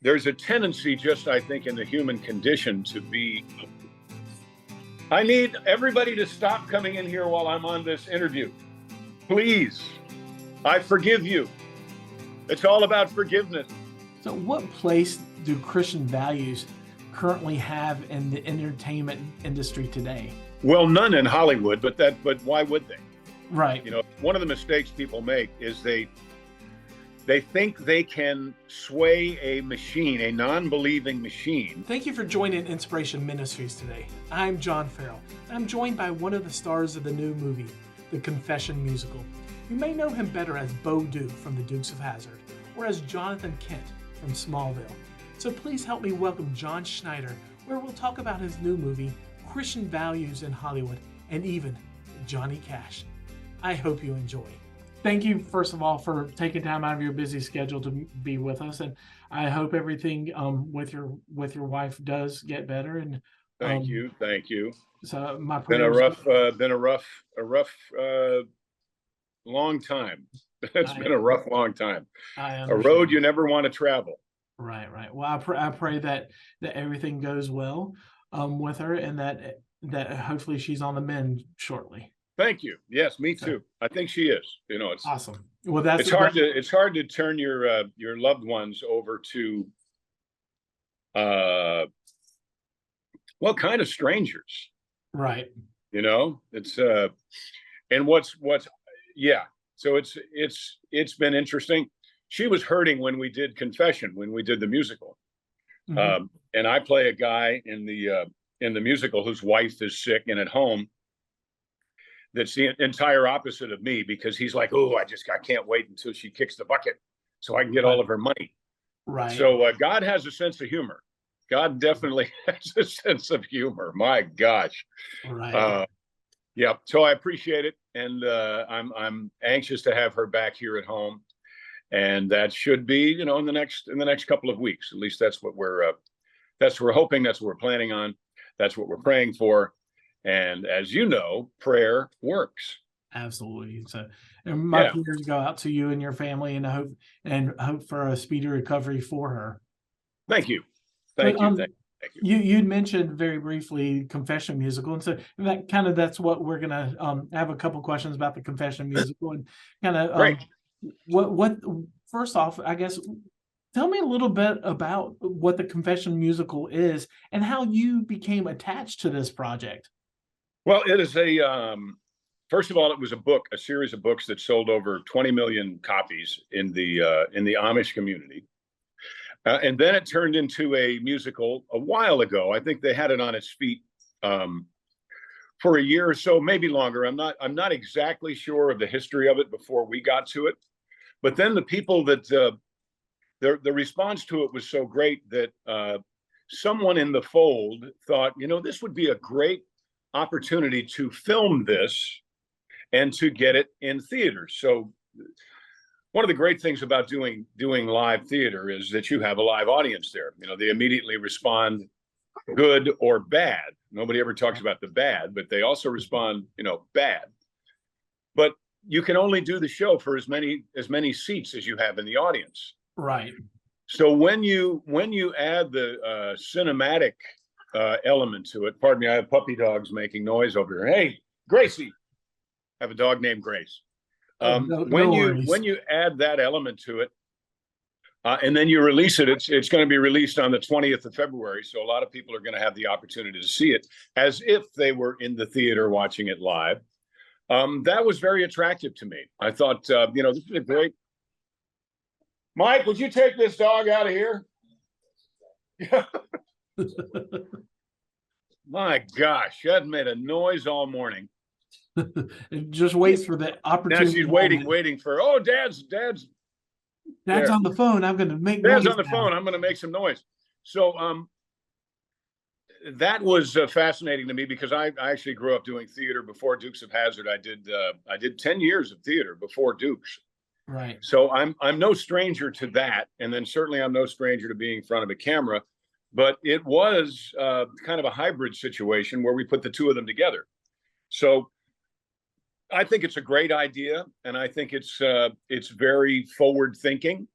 there's a tendency, just I think, in the human condition to be. I need everybody to stop coming in here while I'm on this interview. Please. I forgive you. It's all about forgiveness. So what place do Christian values currently have in the entertainment industry today? Well, none in Hollywood, but why would they? Right. You know, one of the mistakes people make is they think they can sway a machine, a non-believing machine. Thank you for joining Inspiration Ministries today. I'm John Farrell. I'm joined by one of the stars of the new movie, The Confession Musical. You may know him better as Bo Duke from The Dukes of Hazzard, or as Jonathan Kent from Smallville. So please help me welcome John Schneider, where we'll talk about his new movie, Christian Values in Hollywood, and even Johnny Cash. I hope you enjoy. Thank you, first of all, for taking time out of your busy schedule to be with us, and I hope everything with your wife does get better. And thank you. So my prayers. Been a rough long time. It's been a rough long time. A road you never want to travel. Right. Well, I pray that everything goes well with her, and that hopefully she's on the mend shortly. Thank you. Yes, me too. I think she is. You know, it's awesome. Well, it's hard to turn your loved ones over to kind of strangers. Right. You know, it's and what's yeah. So it's been interesting. She was hurting when we did Confession, when we did the musical, and I play a guy in the musical whose wife is sick and at home. That's the entire opposite of me, because he's like, oh, I can't wait until she kicks the bucket so I can get all of her money. Right. So God has a sense of humor. God definitely has a sense of humor. My gosh. Right. Yeah. So I appreciate it, and I'm anxious to have her back here at home, and that should be, you know, in the next couple of weeks. At least that's what we're hoping. That's what we're planning on. That's what we're praying for. And as you know, prayer works. Absolutely. So, and my prayers go out to you and your family, and hope for a speedy recovery for her. Thank you. Thank you. You'd mentioned very briefly Confession Musical, and so that's what we're gonna have a couple questions about the Confession Musical, and kind of what first off, I guess, tell me a little bit about what the Confession Musical is and how you became attached to this project. Well, it is first of all, it was a series of books that sold over 20 million copies in the Amish community. And then it turned into a musical a while ago. I think they had it on its feet for a year or so, maybe longer. I'm not exactly sure of the history of it before we got to it. But then the people that the response to it was so great that someone in the fold thought, you know, this would be a great opportunity to film this and to get it in theaters. So one of the great things about doing live theater is that you have a live audience there. You know, they immediately respond good or bad. Nobody ever talks about the bad, but they also respond, you know, bad. But you can only do the show for as many seats as you have in the audience. Right. So when you add the cinematic element to it, pardon me, I have puppy dogs making noise over here. Hey, Gracie, I have a dog named Grace. When you add that element to it, and then you release it, it's going to be released on the 20th of February. So a lot of people are going to have the opportunity to see it as if they were in the theater watching it live. That was very attractive to me. I thought, you know, this is a great. Mike, would you take this dog out of here? Yeah. My gosh, she hasn't made a noise all morning. It just waits for the opportunity. Now she's waiting for, oh, Dad's on the phone. I'm going to make Dad's noise on the now. phone. I'm going to make some noise. So that was fascinating to me, because I actually grew up doing theater before Dukes of Hazzard. I did 10 years of theater before Dukes. Right. So I'm no stranger to that, and then certainly I'm no stranger to being in front of a camera. But it was kind of a hybrid situation where we put the two of them together. So I think it's a great idea, and I think it's very forward thinking.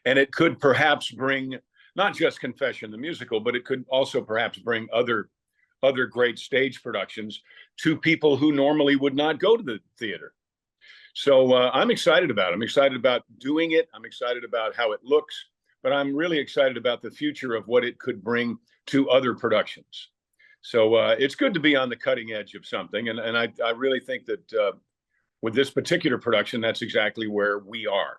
And it could perhaps bring not just Confession the musical, but it could also perhaps bring other great stage productions to people who normally would not go to the theater. So I'm excited about it. I'm excited about doing it. I'm excited about how it looks, but I'm really excited about the future of what it could bring to other productions. So it's good to be on the cutting edge of something. And I really think that with this particular production, that's exactly where we are.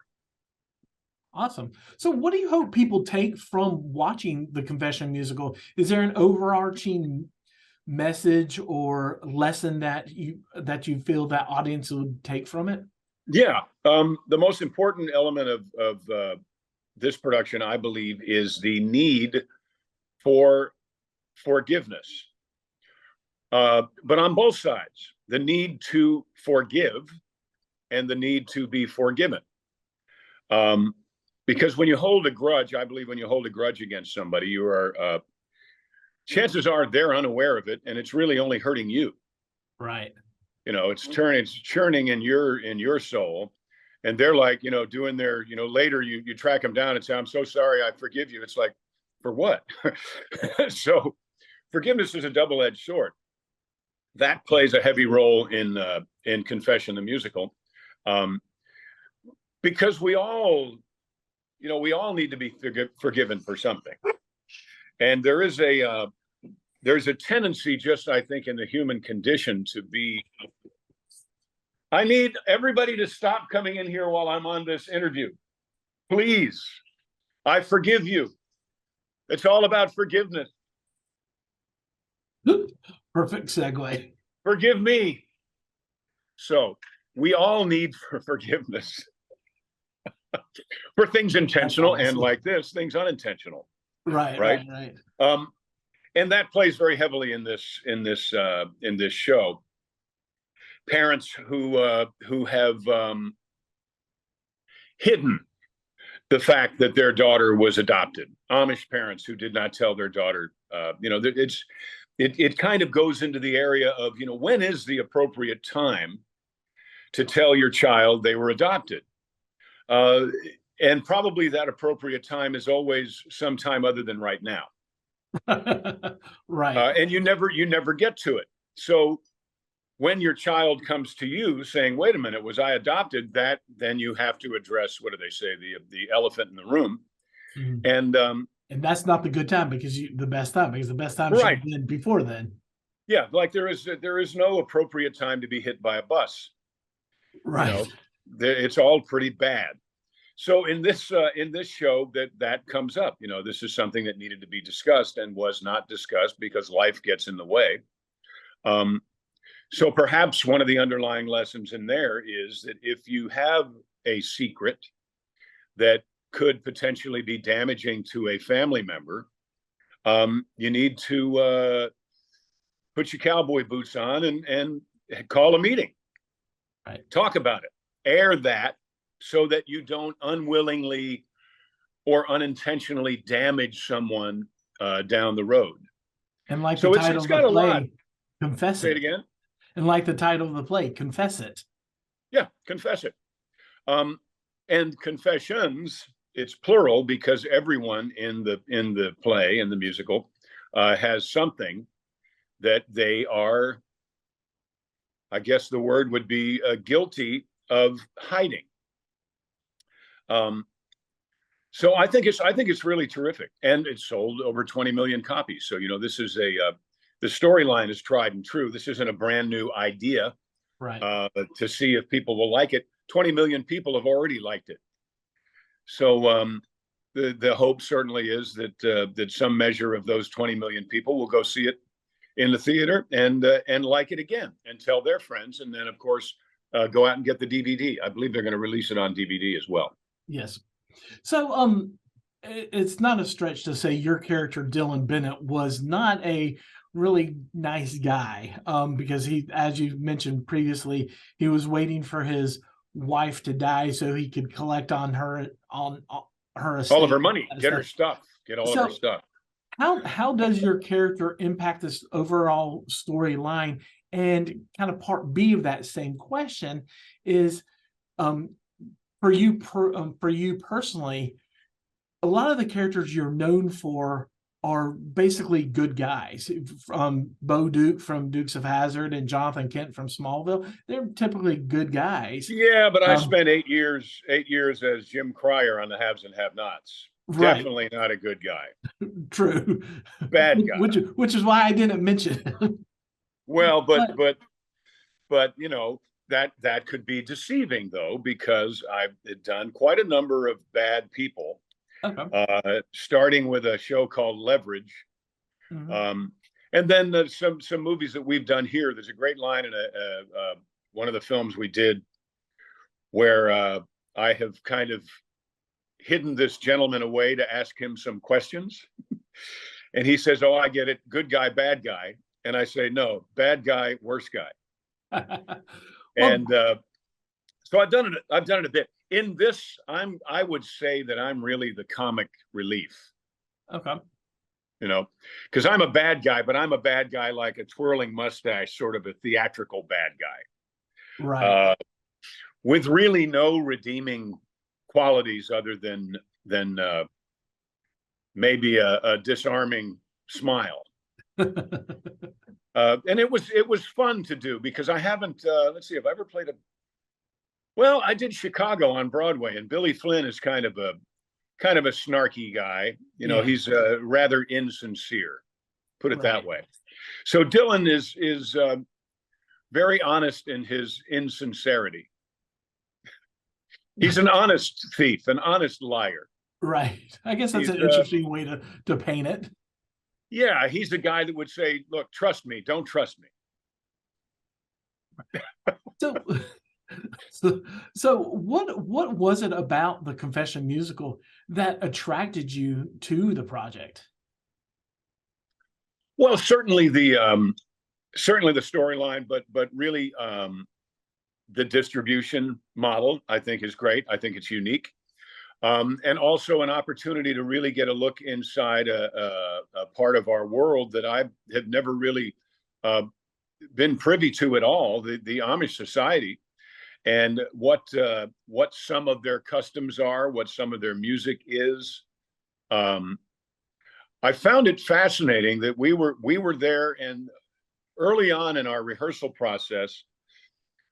Awesome. So what do you hope people take from watching the Confession musical? Is there an overarching message or lesson that you feel that audience would take from it? Yeah. The most important element of this production, I believe, is the need for forgiveness. But on both sides, the need to forgive and the need to be forgiven. Because when you hold a grudge, I believe when you hold a grudge against somebody, you are, chances are they're unaware of it, and it's really only hurting you. Right. It's churning in your soul, and they're like, doing their, later you track them down and say, I'm so sorry, I forgive you. It's like, for what? So forgiveness is a double-edged sword. That plays a heavy role in Confession the musical, because we all need to be forgiven for something. And there's a tendency, just I think, in the human condition to be, I need everybody to stop coming in here while I'm on this interview. Please, I forgive you. It's all about forgiveness. Perfect segue. Forgive me. So we all need forgiveness for things intentional and, like this, things unintentional. Right. And that plays very heavily in this show. Parents who have hidden the fact that their daughter was adopted. Amish parents who did not tell their daughter. It kind of goes into the area of, when is the appropriate time to tell your child they were adopted? And probably that appropriate time is always sometime other than right now. Right. And you never get to it. So when your child comes to you saying, wait a minute, was I adopted? Then you have to address, what do they say, the elephant in the room. Mm-hmm. And that's not the good time, because the best time should have been before then. Yeah, like there is no appropriate time to be hit by a bus. Right. It's all pretty bad. So in this show that comes up, this is something that needed to be discussed and was not discussed because life gets in the way. So perhaps one of the underlying lessons in there is that if you have a secret that could potentially be damaging to a family member, you need to put your cowboy boots on and call a meeting. Right. Talk about it. Air that so that you don't unwillingly or unintentionally damage someone down the road. And like the title of the play, confess it. Say it again. And like the title of the play, confess it. Yeah, confess it. And confessions, it's plural because everyone in the play, in the musical, has something that they are, I guess the word would be, guilty of hiding. So I think it's really terrific, and it's sold over 20 million copies. So this is the storyline is tried and true. This isn't a brand new idea, right? To see if people will like it. 20 million people have already liked it. So the hope certainly is that some measure of those 20 million people will go see it in the theater and like it again and tell their friends, and then of course go out and get the DVD. I believe they're going to release it on DVD as well. Yes. So it's not a stretch to say your character Dylan Bennett was not a really nice guy, because he, as you mentioned previously, he was waiting for his wife to die so he could collect on her estate, all of her money, get her stuff, get all of her stuff. How does your character impact this overall storyline? And kind of part B of that same question is, for you personally, a lot of the characters you're known for are basically good guys. Bo Duke from Dukes of Hazzard and Jonathan Kent from Smallville. They're typically good guys. Yeah, but I Um, spent 8 years as Jim Cryer on the Haves and Have-Nots. right, Definitely not a good guy. true. Bad guy. Which is why I didn't mention it. Well, but But that could be deceiving though, because I've done quite a number of bad people, okay. starting with a show called Leverage. Mhm. Um, and then some movies that we've done here. There's a great line in one of the films we did where I have kind of hidden this gentleman away to ask him some questions. And he says, "Oh, I get it. Good guy, bad guy." And I say, "No, bad guy, worse guy." Well, And so I've done it. I've done it a bit. In this, I would say that I'm really the comic relief, okay. because I'm a bad guy, but I'm a bad guy like a twirling mustache, sort of a theatrical bad guy, Right. with really no redeeming qualities other than maybe a disarming smile. And it was fun to do because I haven't. Let's see, have I ever played a? Well, I did Chicago on Broadway, and Billy Flynn is kind of a snarky guy. Yeah. He's rather insincere, put it that Right. way. So Dylan is very honest in his insincerity. He's an honest thief, an honest liar. Right. I guess that's He's an interesting way to paint it. yeah, he's the guy that would say, "Look, trust me, don't trust me." So, so what was it about the Confession musical that attracted you to the project? Well, certainly the storyline, but really the distribution model, I think, is great. I think it's unique. And also an opportunity to really get a look inside a part of our world that I have never really been privy to at all, the Amish society, and what some of their customs are, what some of their music is. I found it fascinating that we were there, and early on in our rehearsal process,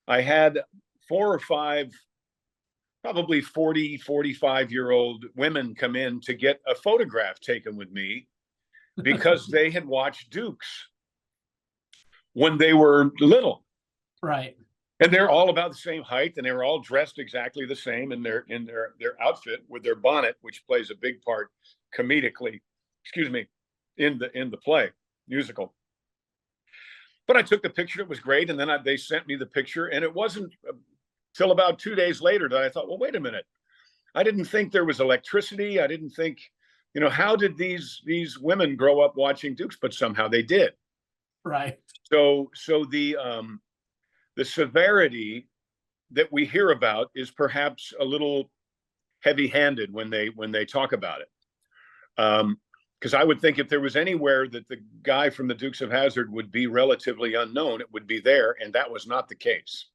I had 4 or 5 probably 40, 45-year-old women come in to get a photograph taken with me because they had watched Dukes when they were little. Right. And they're all about the same height, and they were all dressed exactly the same in their outfit with their bonnet, which plays a big part comedically, in the play musical. But I took the picture, it was great, and then they sent me the picture, and it wasn't till about 2 days later that I thought, well, wait a minute. I didn't think there was electricity. I didn't think, how did these women grow up watching Dukes? But somehow they did. Right. So the severity that we hear about is perhaps a little heavy-handed when they talk about it. Because I would think if there was anywhere that the guy from the Dukes of Hazzard would be relatively unknown, it would be there, and that was not the case.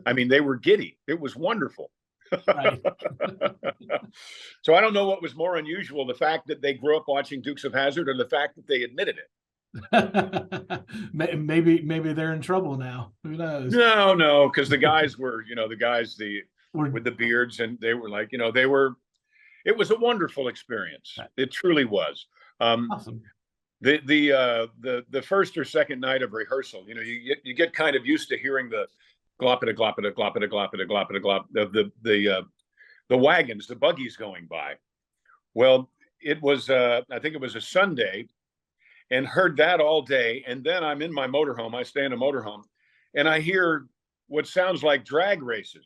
I mean, they were giddy. It was wonderful. Right. So I don't know what was more unusual, the fact that they grew up watching Dukes of Hazzard or the fact that they admitted it. Maybe they're in trouble now. Who knows? No, because the guys were, Or, with the beards, and they were like, it was a wonderful experience. Right. It truly was. awesome. The first or second night of rehearsal, you get kind of used to hearing the gloppita gloppita gloppita gloppita gloppita glop of the wagons, the buggies going by. Well, it was I think it was a Sunday, and heard that all day. And then I'm in my motorhome. I stay in a motorhome, and I hear what sounds like drag races.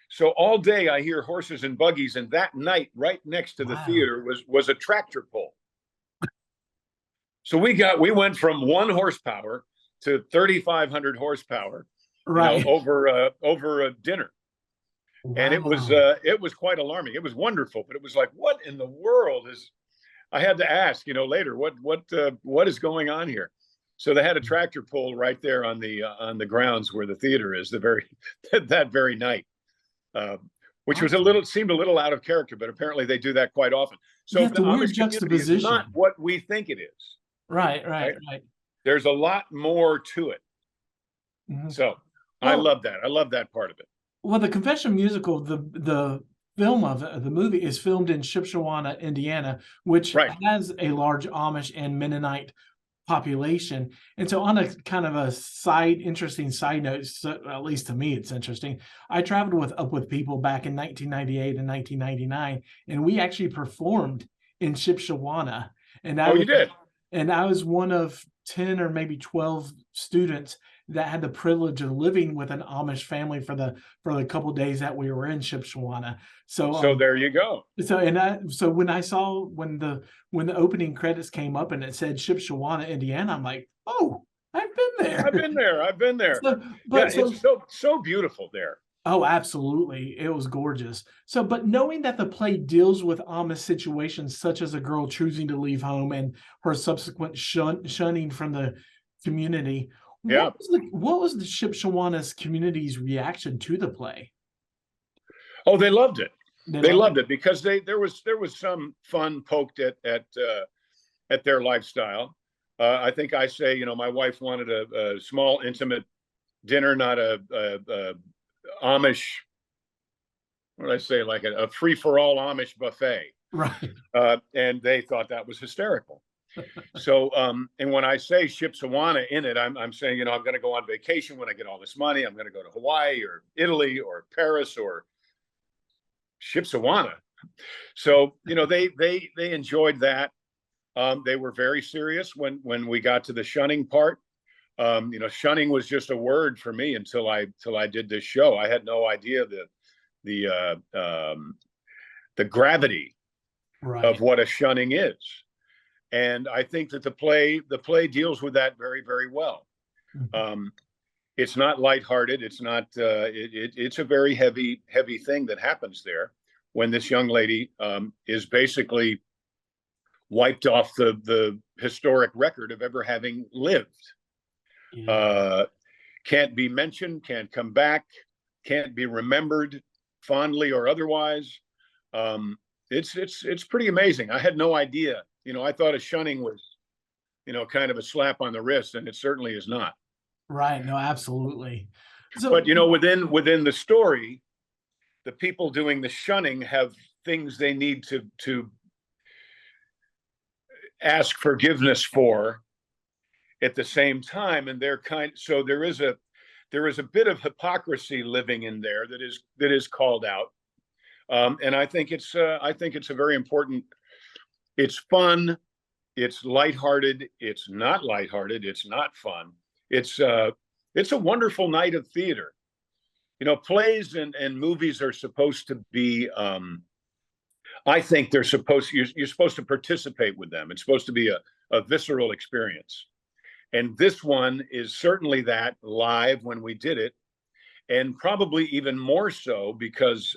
So all day I hear horses and buggies, and that night, right next to the Wow. theater, was a tractor pull. So we went from 1 horsepower to 3,500 horsepower, Right. over a dinner. Wow. And it was quite alarming. It was wonderful, but it was like, what in the world is? I had to ask, later, what is going on here? So they had a tractor pull right there on the grounds where the theater is, that very night. which was Awesome. seemed a little out of character, but apparently they do that quite often. Yeah, So it's the a weird Amish community is not juxtaposition. what we think it is, Right, right, right? right. There's a lot more to it. Mhm. So I Well, love that. I love that part of it. well, the Confession musical, the film of it, the movie is filmed in Shipshewana, Indiana, which Right. has a large Amish and Mennonite population. And so on a kind of a interesting side note, so at least to me, it's interesting. I traveled with people back in 1998 and 1999, and we actually performed in Shipshewana. And I Oh, was you did? and I was one of 10 or maybe 12 students that had the privilege of living with an Amish family for the couple days that we were in Shipshewana. So So there you go. so when I saw when the opening credits came up and it said Shipshewana, Indiana, I'm like, oh, I've been I've there. been there. I've been there. So, Yeah, but it's so so beautiful there. oh, absolutely, it was gorgeous. So, but knowing that the play deals with Amish situations such as a girl choosing to leave home and her subsequent shunning from the community, Yeah. what was the Shipshawana's community's reaction to the play? Oh, they loved it. They They loved loved it. it because there was some fun poked at their lifestyle. I think I say, my wife wanted a small, intimate dinner, not a Amish. What did I say? Like a free for all Amish buffet, Right. and they thought that was hysterical. So, and when I say Shipshewana in it, I'm saying, I'm going to go on vacation when I get all this money. I'm going to go to Hawaii or Italy or Paris or Shipshewana. So, they enjoyed that. They were very serious when we got to the shunning part. Shunning was just a word for me until I did this show. I had no idea the gravity Right. of what a shunning is. And I think that the play deals with that very, very well. Mhm. It's not lighthearted. It's not. It's a very heavy thing that happens there when this young lady is basically wiped off the historic record of ever having lived. Yeah. Can't be mentioned. Can't come back. Can't be remembered fondly or otherwise. It's pretty amazing. I had no idea. I thought a shunning was, kind of a slap on the wrist, and it certainly is not. Right. No, absolutely. But So within the story, the people doing the shunning have things they need to ask forgiveness for at the same time, and so there is a bit of hypocrisy living in there that is called out, and I think it's a very important. It's fun. It's lighthearted. It's not lighthearted. It's not fun. It's a wonderful night of theater. Plays and movies are supposed to be. I think you're supposed to participate with them. It's supposed to be a visceral experience. And this one is certainly that live when we did it, and probably even more so because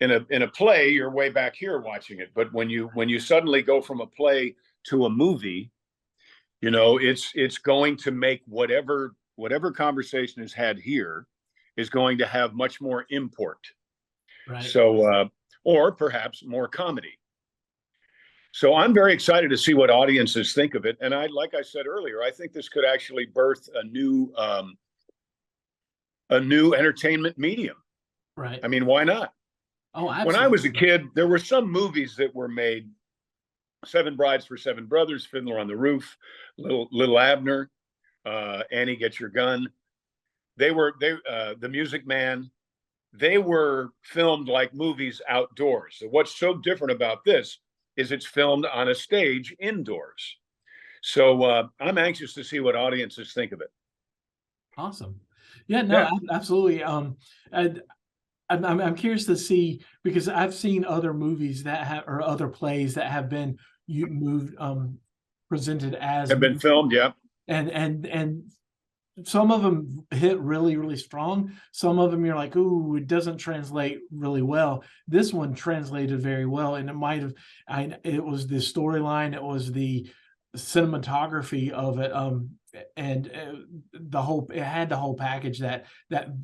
in a play, you're way back here watching it. But when you suddenly go from a play to a movie, it's going to make whatever conversation is had here is going to have much more import. right. So, or perhaps more comedy. So I'm very excited to see what audiences think of it. And like I said earlier, I think this could actually birth a new entertainment medium. Right. I mean, why not? Oh, When I was a absolutely. kid, there were some movies that were made: Seven Brides for Seven Brothers, Fiddler on the Roof, Little Abner, Annie Get Your Gun. The Music Man. They were filmed like movies outdoors. So what's so different about this is it's filmed on a stage indoors. So I'm anxious to see what audiences think of it. Awesome. Yeah, no, Yeah, absolutely. And I'm curious to see because I've seen other movies that have or other plays that have been you moved presented as have been filmed. Yeah, and some of them hit really, really strong. Some of them you're like, "Ooh, it doesn't translate really well." This one translated very well, and it was the storyline, it was the cinematography of it, and, it had the whole package that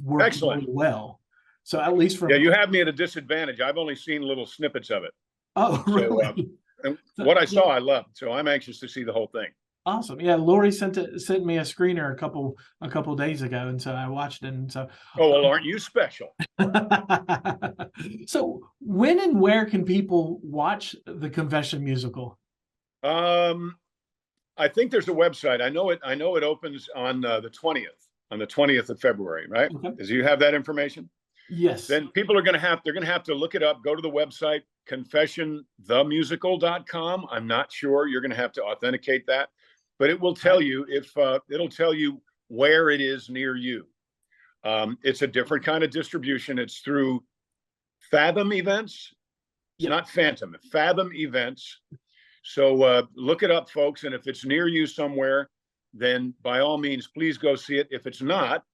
worked excellent. really well. So at least Yeah, from you have me at a disadvantage. I've only seen little snippets of it. oh So, really? and So, what I yeah, saw, I loved. So I'm anxious to see the whole thing. awesome. Yeah, Lori sent me a screener a couple days ago, and so I watched it. And so, Oh, well, aren't you special? so when and where can people watch the Confession musical? Um, I think there's a website. I know it opens on the 20th of February, right? Okay. Do you have that information? Yes. Then people are they're going to have to look it up, go to the website, confessionthemusical.com. I'm not sure. You're going to have to authenticate that, but it will tell you it'll tell you where it is near you. It's a different kind of distribution. It's through Fathom Events. It's not Phantom, Fathom Events. So look it up, folks. And if it's near you somewhere, then by all means, please go see it. If it's not,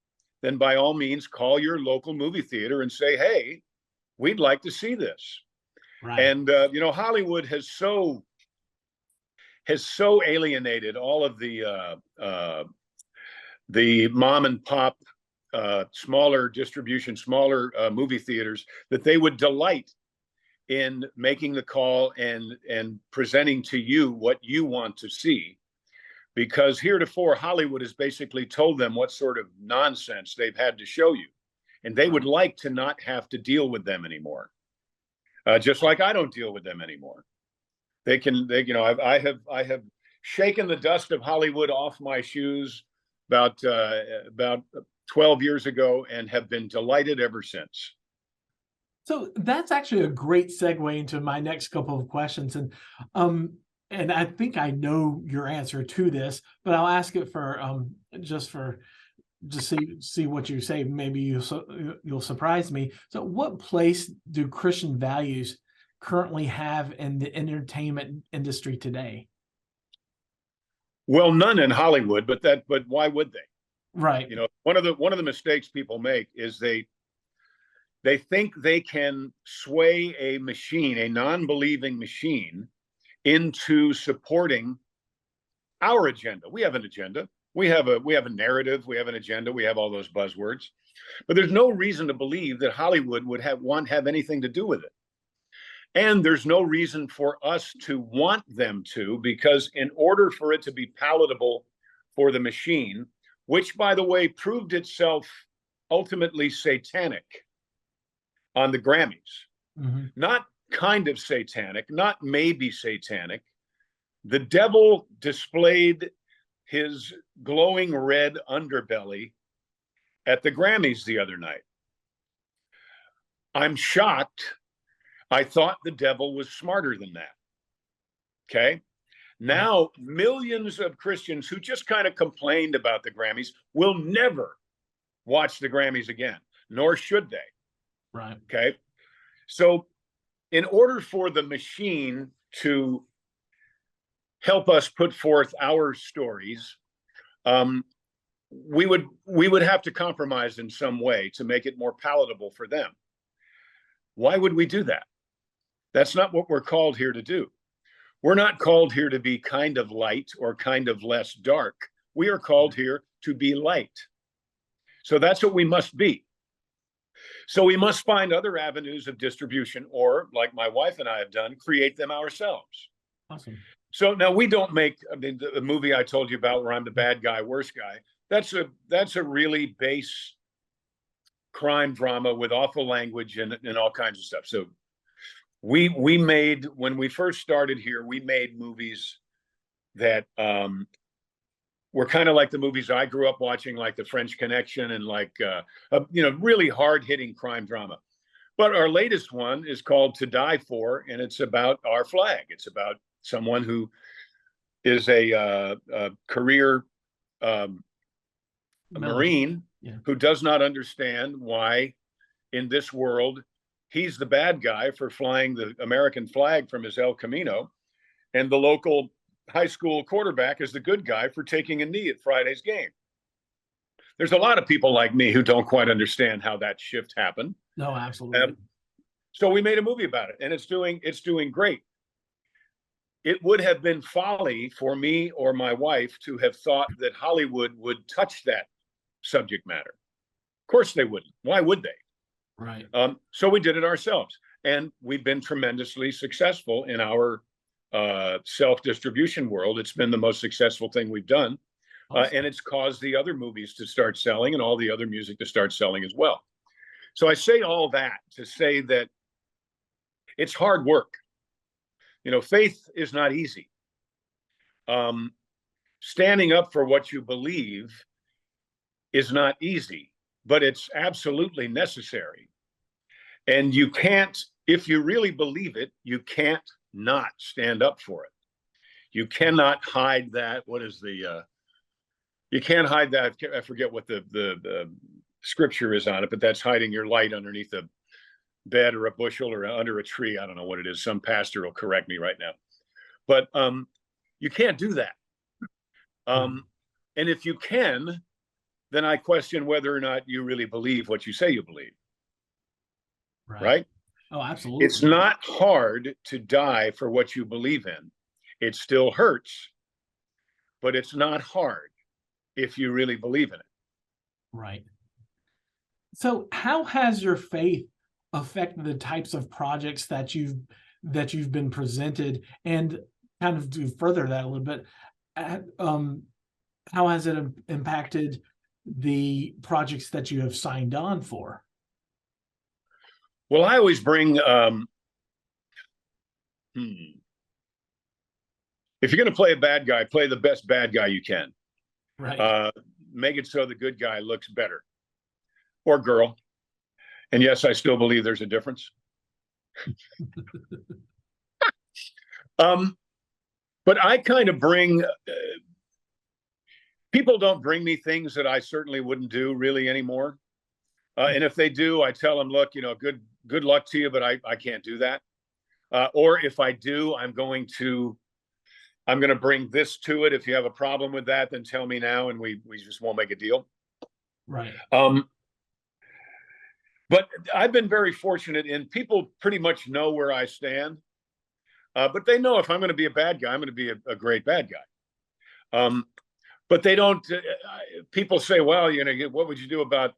then by all means, call your local movie theater and say, hey, we'd like to see this. Right. And, Hollywood has so alienated all of the mom and pop, smaller distribution, smaller movie theaters, that they would delight in making the call and presenting to you what you want to see. Because heretofore, Hollywood has basically told them what sort of nonsense they've had to show you. And they would like to not have to deal with them anymore. Just like I don't deal with them anymore. I have shaken the dust of Hollywood off my shoes about 12 years ago and have been delighted ever since. So that's actually a great segue into my next couple of questions. And I think I know your answer to this, but I'll ask it for just see what you say. Maybe you'll surprise me. So what place do Christian values currently have in the entertainment industry today? Well, none in Hollywood, but why would they? Right. One of the mistakes people make is they think they can sway a machine, a non-believing machine, into supporting our agenda. We have an agenda. We have a narrative. We have an agenda. We have all those buzzwords, but there's no reason to believe that Hollywood would have anything to do with it. And there's no reason for us to want them to, because in order for it to be palatable for the machine, which, by the way, proved itself ultimately satanic on the Grammys, not kind of satanic, not maybe satanic. The devil displayed his glowing red underbelly at the Grammys the other night. I'm shocked. I thought the devil was smarter than that. Okay. Now, millions of Christians who just kind of complained about the Grammys will never watch the Grammys again, nor should they. Right. Okay. So in order for the machine to help us put forth our stories, we would have to compromise in some way to make it more palatable for them. Why would we do that? That's not what we're called here to do. We're not called here to be kind of light or kind of less dark. We are called here to be light. So that's what we must be. So we must find other avenues of distribution, or, like my wife and I have done, create them ourselves. Awesome. So now we don't make, the movie I told you about where I'm the bad guy, worst guy, that's a really base crime drama with awful language and all kinds of stuff. So we made, when we first started here, we made movies that were kind of like the movies I grew up watching, like The French Connection, and like really hard-hitting crime drama. But our latest one is called To Die For, and it's about our flag. It's about someone who is a career Marine who does not understand why in this world he's the bad guy for flying the American flag from his El Camino, and the local high school quarterback is the good guy for taking a knee at Friday's game. There's a lot of people like me who don't quite understand how that shift happened. No, absolutely. So we made a movie about it, and it's doing great. It would have been folly for me or my wife to have thought that Hollywood would touch that subject matter. Of course they wouldn't. Why would they? Right. So we did it ourselves, and we've been tremendously successful in our self-distribution world. It's been the most successful thing we've done. Awesome. And it's caused the other movies to start selling and all the other music to start selling as well. So I say all that to say that it's hard work. You know, faith is not easy. Standing up for what you believe is not easy, but it's absolutely necessary. And you can't, if you really believe it, you can't not stand up for it. You cannot hide that. What is the you can't hide that. I forget what the scripture is on it, but that's hiding your light underneath a bed or a bushel or under a tree. I don't know what it is. Some pastor will correct me right now. But you can't do that. And if you can, then I question whether or not you really believe what you say you believe. Right? Oh, absolutely. It's not hard to die for what you believe in. It still hurts, but it's not hard if you really believe in it. Right. So how has your faith affected the types of projects that you've been presented? And kind of to further that a little bit, how has it impacted the projects that you have signed on for? Well, I always bring if you're going to play a bad guy, play the best bad guy you can. Right. Make it so the good guy looks better, or girl. And yes, I still believe there's a difference. But I kind of bring people don't bring me things that I certainly wouldn't do really anymore. And if they do, I tell them, look, you know, good luck to you, but I can't do that. Or if I do, I'm going to bring this to it. If you have a problem with that, then tell me now, and we just won't make a deal. Right. But I've been very fortunate in people pretty much know where I stand. But they know if I'm going to be a bad guy, I'm going to be a great bad guy. But they don't. People say, well, you know, what would you do about,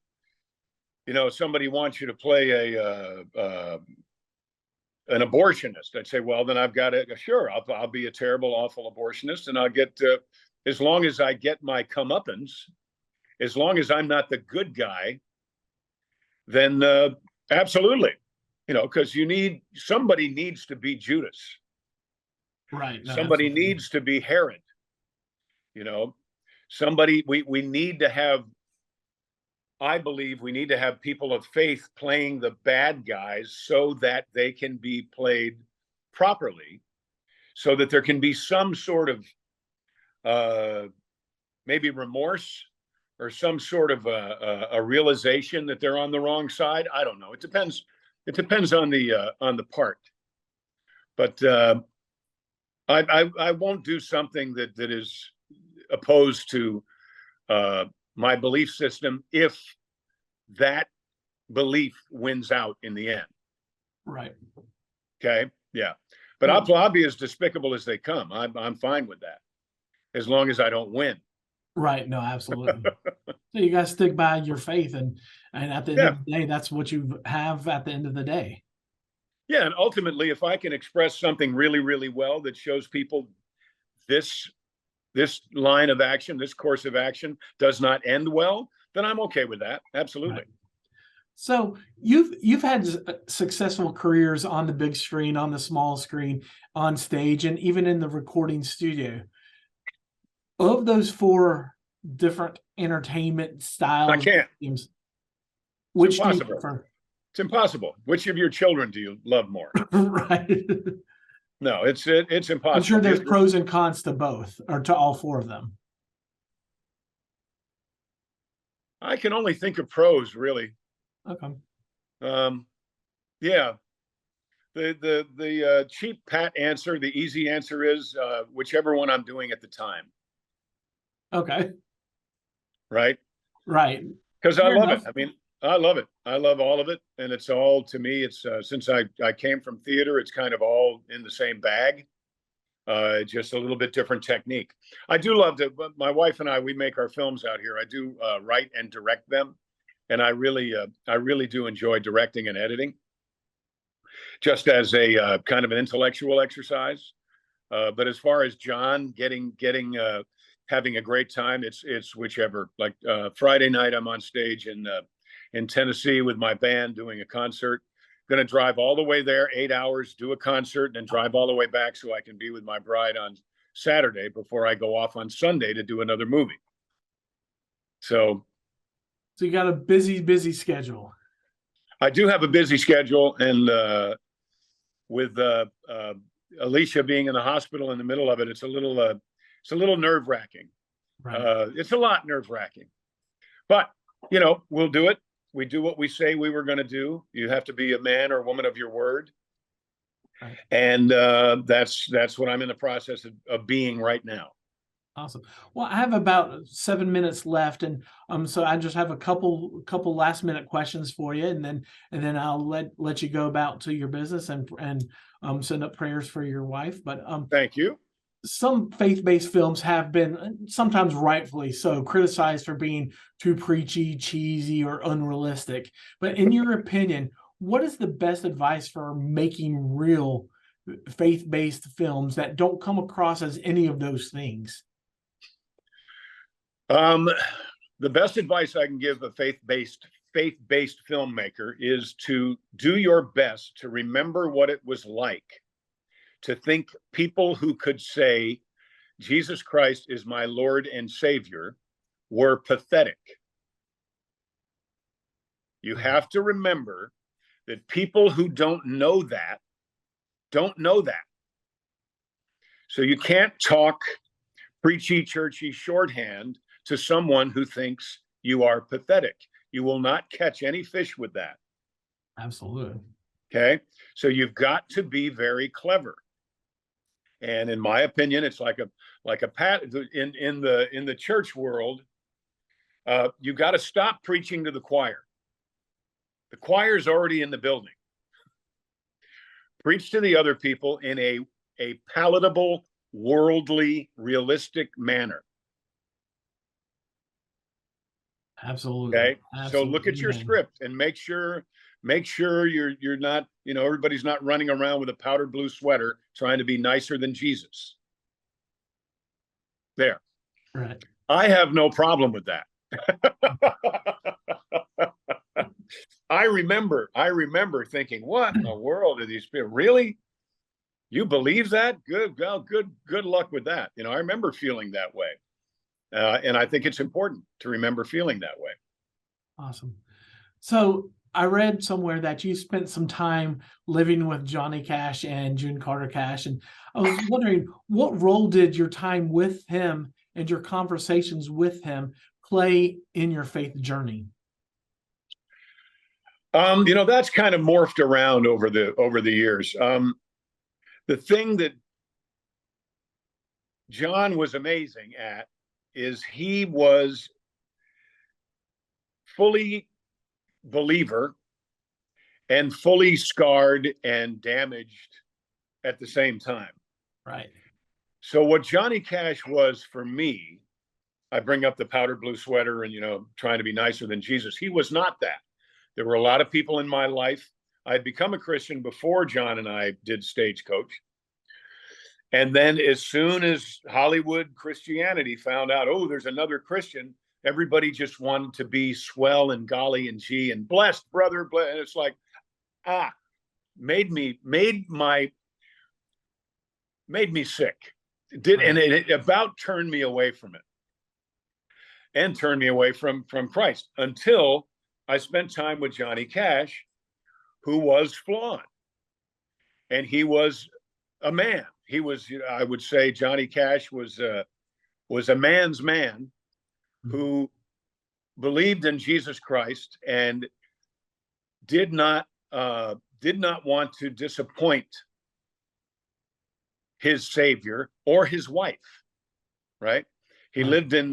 you know, somebody wants you to play an abortionist? I'd say, well, then I've got to, sure, I'll be a terrible, awful abortionist, and I'll get, as long as I get my comeuppance, as long as I'm not the good guy, then absolutely, you know, because somebody needs to be Judas. Right. No, Somebody absolutely. needs to be Herod, you know, we need to have, I believe we need to have people of faith playing the bad guys so that they can be played properly, so that there can be some sort of maybe remorse or some sort of a realization that they're on the wrong side. I don't know. It depends. It depends on the part. But I won't do something that is opposed to my belief system if that belief wins out in the end. Right. Okay. Yeah. But I'll be as despicable as they come. I'm fine with that, as long as I don't win. Right. No, absolutely. So you got to stick by your faith, and at the end of the day, that's what you have at the end of the day. Yeah. And ultimately, if I can express something really, really well that shows people this line of action, this course of action does not end well, then I'm okay with that. Absolutely. Right. So you've had successful careers on the big screen, on the small screen, on stage, and even in the recording studio. Of those four different entertainment styles, I can't. Which do you prefer? It's impossible. Which of your children do you love more? Right. No, it's impossible. I'm sure there's pros and cons to both, or to all four of them. I can only think of pros, really. Okay. Yeah. The cheap pat answer, the easy answer is whichever one I'm doing at the time. Okay. Right. Right. Because I love it. I mean, I love it. I love all of it, and it's all, to me, it's since I came from theater, it's kind of all in the same bag. Just a little bit different technique. I do love that. My wife and I, we make our films out here. I do write and direct them, and I really do enjoy directing and editing, just as a kind of an intellectual exercise. But as far as John having a great time, it's whichever. Like Friday night, I'm on stage in Tennessee with my band doing a concert. Going to drive all the way there, 8 hours, do a concert, and then drive all the way back so I can be with my bride on Saturday before I go off on Sunday to do another movie. So you got a busy schedule. I do have a busy schedule, and with Alicia being in the hospital in the middle of it, it's a little nerve-wracking. Right. It's a lot nerve-wracking, but we'll do it. We do what we say we were going to do. You have to be a man or woman of your word. Right. And that's what I'm in the process of being right now. Awesome. Well, I have about 7 minutes left, and so I just have a couple last minute questions for you, and then I'll let you go about to your business and send up prayers for your wife. But thank you. Some faith-based films have been, sometimes rightfully so, criticized for being too preachy, cheesy, or unrealistic. But in your opinion, what is the best advice for making real faith-based films that don't come across as any of those things? The best advice I can give a faith-based filmmaker is to do your best to remember what it was like to think people who could say, Jesus Christ is my Lord and Savior, were pathetic. You have to remember that people who don't know that. So you can't talk preachy, churchy shorthand to someone who thinks you are pathetic. You will not catch any fish with that. Absolutely. Okay. So you've got to be very clever. And in my opinion, it's like a pat in the church world. You got to stop preaching to the choir. The choir's already in the building. Preach to the other people in a palatable, worldly, realistic manner. Absolutely. Okay. Absolutely. So look at your script and make sure you're not, everybody's not running around with a powder blue sweater trying to be nicer than Jesus. There. Right. I have no problem with that. I remember thinking, what in the world are these people? Really? You believe that? Good luck with that. I remember feeling that way. And I think it's important to remember feeling that way. Awesome. So I read somewhere that you spent some time living with Johnny Cash and June Carter Cash, and I was wondering, what role did your time with him and your conversations with him play in your faith journey? That's kind of morphed around over the years. The thing that John was amazing at is he was fully believer and fully scarred and damaged at the same time. Right. So what Johnny Cash was for me, I bring up the powder blue sweater and, trying to be nicer than Jesus. He was not that. There were a lot of people in my life. I had become a Christian before John and I did Stagecoach. And then as soon as Hollywood Christianity found out, oh, there's another Christian, everybody just wanted to be swell and golly and gee and blessed, brother. And it's like, made me sick. And it about turned me away from it and turned me away from Christ until I spent time with Johnny Cash, who was flawed. And he was a man. He was, I would say, Johnny Cash was a man's man who believed in Jesus Christ and did not want to disappoint his Savior or his wife. Right? He lived in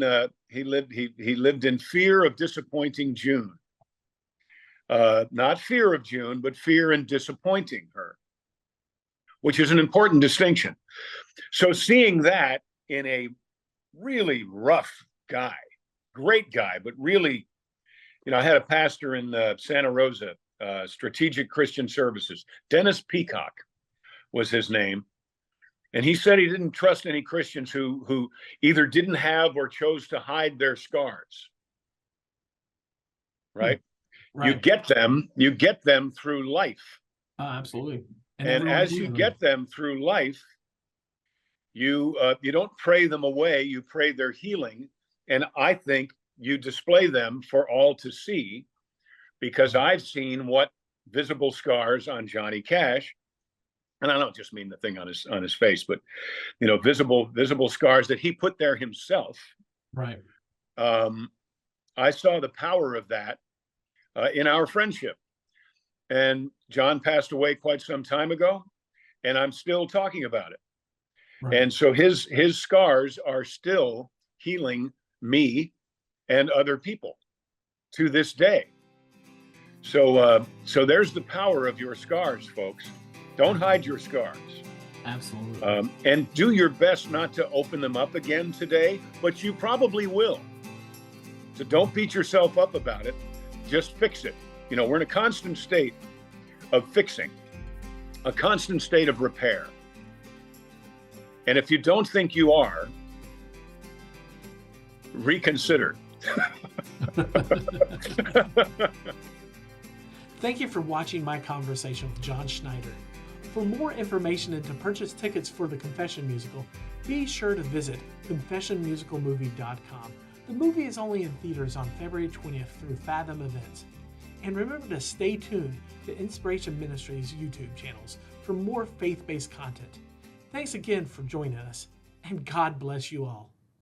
fear of disappointing June. Not fear of June, but fear in disappointing her, which is an important distinction. So seeing that in a really rough guy, great guy, but really, I had a pastor in Santa Rosa, Strategic Christian Services. Dennis Peacock was his name. And he said he didn't trust any Christians who either didn't have or chose to hide their scars. Right? Right. You get them through life. Absolutely. And as you get them through life, you don't pray them away, you pray their healing. And I think you display them for all to see, because I've seen what visible scars on Johnny Cash, and I don't just mean the thing on his face, but visible scars that he put there himself. Right. I saw the power of that in our friendship. And John passed away quite some time ago, and I'm still talking about it. Right. And so his scars are still healing me and other people to this day. So there's the power of your scars, folks. Don't hide your scars. Absolutely. And do your best not to open them up again today, but you probably will. So don't beat yourself up about it. Just fix it. We're in a constant state of fixing, a constant state of repair. And if you don't think you are, reconsider. Thank you for watching my conversation with John Schneider. For more information and to purchase tickets for the Confession Musical, be sure to visit confessionmusicalmovie.com. The movie is only in theaters on February 20th through Fathom Events. And remember to stay tuned to Inspiration Ministries YouTube channels for more faith-based content. Thanks again for joining us, and God bless you all.